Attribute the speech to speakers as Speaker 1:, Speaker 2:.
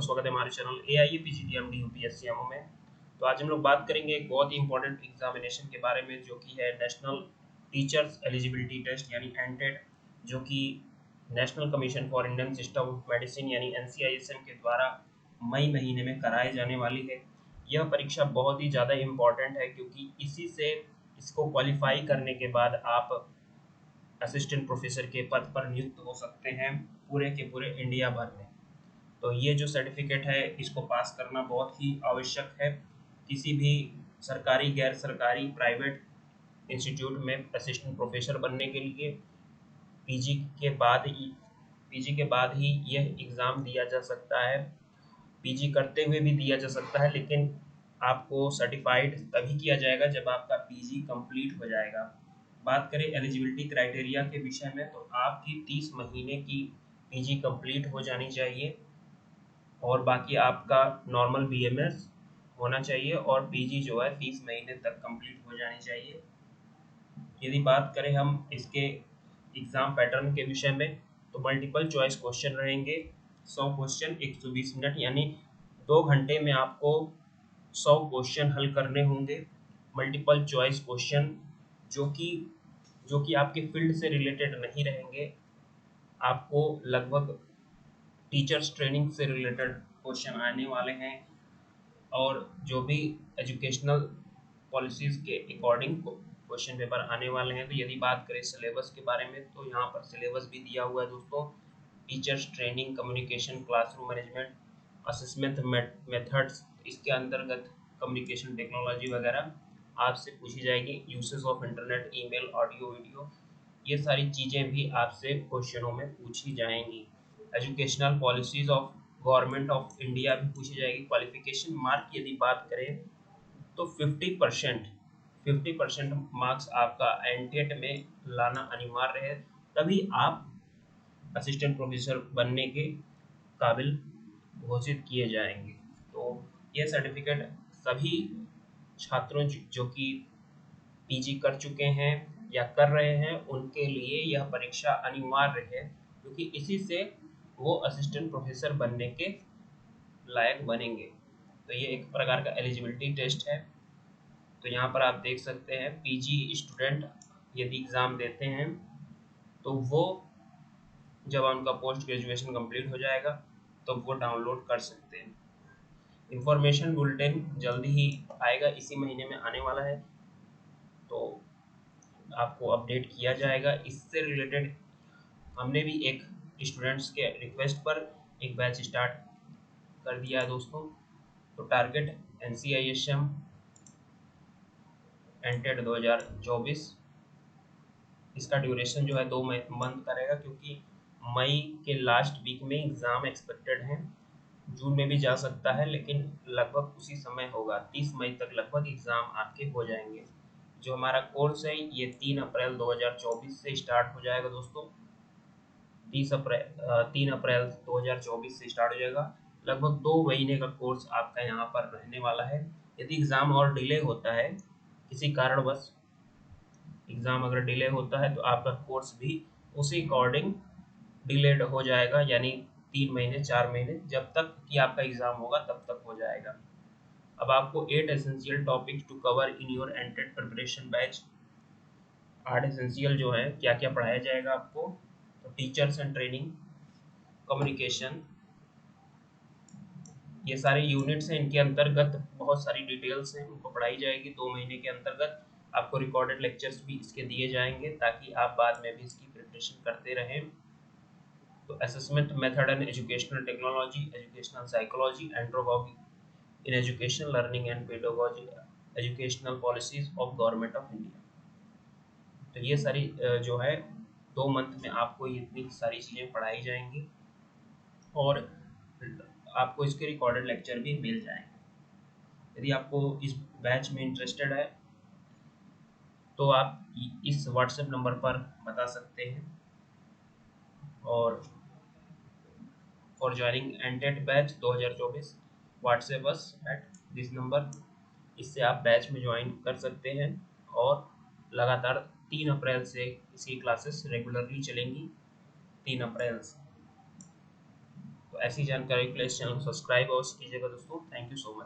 Speaker 1: स्वागत है हमारे चैनल AIE PGDMD UPSC में। तो आज हम लोग बात करेंगे एक बहुत ही इंपॉर्टेंट एग्जामिनेशन के बारे में, जो कि है नेशनल टीचर्स एलिजिबिलिटी टेस्ट यानी एनटेट, जो कि national commission for Indian system of medicine यानी NCISM के द्वारा मई महीने में कराई जाने वाली है। यह परीक्षा बहुत ही ज़्यादा इम्पॉर्टेंट है, क्योंकि इसी से इसको क्वालिफाई करने के बाद आप असिस्टेंट प्रोफेसर के पद पर नियुक्त हो सकते हैं पूरे के पूरे इंडिया भर में। तो ये जो सर्टिफिकेट है, इसको पास करना बहुत ही आवश्यक है किसी भी सरकारी, गैर सरकारी, प्राइवेट इंस्टीट्यूट में असिस्टेंट प्रोफेसर बनने के लिए। पीजी के बाद ही पीजी के बाद ही यह एग्ज़ाम दिया जा सकता है। पीजी करते हुए भी दिया जा सकता है, लेकिन आपको सर्टिफाइड तभी किया जाएगा जब आपका पीजी कंप्लीट हो जाएगा। बात करें एलिजिबिलिटी क्राइटेरिया के विषय में, तो आपकी 30 महीने की पीजी कंप्लीट हो जानी चाहिए और बाकी आपका नॉर्मल BMS होना चाहिए और पीजी जो है 30 महीने तक कंप्लीट हो जानी चाहिए। यदि बात करें हम इसके एग्ज़ाम पैटर्न के विषय में, तो मल्टीपल चॉइस क्वेश्चन रहेंगे। 100 क्वेश्चन 120 मिनट, यानी 2 घंटे में आपको 100 क्वेश्चन हल करने होंगे। मल्टीपल चॉइस क्वेश्चन जो कि आपके फील्ड से रिलेटेड नहीं रहेंगे। आपको लगभग टीचर्स ट्रेनिंग से रिलेटेड क्वेश्चन आने वाले हैं और जो भी एजुकेशनल पॉलिसीज़ के अकॉर्डिंग क्वेश्चन पेपर आने वाले हैं। तो यदि बात करें सिलेबस के बारे में, तो यहाँ पर सिलेबस भी दिया हुआ है दोस्तों। Teachers training, communication, classroom management, assessment methods, इसके अंतर्गत कम्युनिकेशन टेक्नोलॉजी वगैरह आपसे पूछी जाएगी। Uses of internet, email, audio, video, ये सारी चीज़ें भी आपसे क्वेश्चनों में पूछी जाएंगी। Educational policies of government of India भी पूछी जाएगी। क्वालिफिकेशन मार्क यदि बात करें, तो 50% मार्क्स आपका एनटेट में लाना अनिवार्य है, तभी आप असिस्टेंट प्रोफेसर बनने के काबिल घोषित किए जाएंगे। तो यह सर्टिफिकेट सभी छात्रों जो कि पीजी कर चुके हैं या कर रहे हैं, उनके लिए यह परीक्षा अनिवार्य है, क्योंकि इसी से वो असिस्टेंट प्रोफेसर बनने के लायक बनेंगे। तो ये एक प्रकार का एलिजिबिलिटी टेस्ट है। तो यहाँ पर आप देख सकते हैं, पीजी स्टूडेंट यदि एग्ज़ाम देते हैं, तो वो जब उनका पोस्ट ग्रेजुएशन कंप्लीट हो जाएगा तो वो डाउनलोड कर सकते हैं। इंफॉर्मेशन बुलेटिन जल्दी ही आएगा, इसी महीने में आने वाला है, तो आपको अपडेट किया जाएगा। इससे रिलेटेड हमने भी एक स्टूडेंट्स के रिक्वेस्ट पर एक बैच स्टार्ट कर दिया है दोस्तों। तो टारगेट NCISM एनटेट 2024, इसका ड्यूरेशन जो है 2 मंथ का रहेगा, क्योंकि मई के लास्ट वीक में एग्ज़ाम एक्सपेक्टेड है। जून में भी जा सकता है, लेकिन लगभग उसी समय होगा। 30 मई तक लगभग एग्ज़ाम आपके हो जाएंगे। जो हमारा कोर्स है, ये 3 अप्रैल 2024 से स्टार्ट हो जाएगा दोस्तों। 3 अप्रैल 2024 से स्टार्ट हो जाएगा। लगभग 2 महीने का कोर्स आपका यहाँ पर रहने वाला है। यदि एग्ज़ाम और डिले होता है, किसी कारणवश एग्ज़ाम अगर डिले होता है, तो आपका कोर्स भी उसी अकॉर्डिंग डिलेड हो जाएगा, यानी 3 महीने 4 महीने, जब तक कि आपका एग्ज़ाम होगा तब तक हो जाएगा। अब आपको 8 essential topics to cover in your NTET preparation batch. 8 essential जो है, क्या क्या पढ़ाया जाएगा आपको, तो टीचर्स एंड ट्रेनिंग, कम्युनिकेशन, ये सारे यूनिट्स हैं। इनके अंतर्गत बहुत सारी डिटेल्स हैं, उनको पढ़ाई जाएगी 2 महीने के अंतर्गत। आपको रिकॉर्डेड लेक्चर्स भी इसके दिए जाएंगे, ताकि आप बाद में भी इसकी प्रिपरेशन करते रहें। तो assessment method and educational technology, educational psychology, andragogy in education learning and pedagogy, educational policies of government of India. तो ये सारी जो है 2 मंथ में आपको इतनी सारी चीज़ें पढ़ाई जाएंगी और आपको इसके रिकॉर्डेड लेक्चर भी मिल जाएंगे। यदि आपको इस बैच में इंटरेस्टेड है, तो आप इस व्हाट्सएप नंबर पर बता सकते हैं। और for joining NTET batch 2024 WhatsApp us at this number, इससे आप बैच में ज्वाइन कर सकते हैं। और लगातार 3 अप्रैल से इसकी क्लासेस रेगुलरली चलेंगी, 3 अप्रैल से। तो तो ऐसी जानकारी के लिए इस चैनल को सब्सक्राइब अवश्य कीजिएगा दोस्तों। Thank you so much.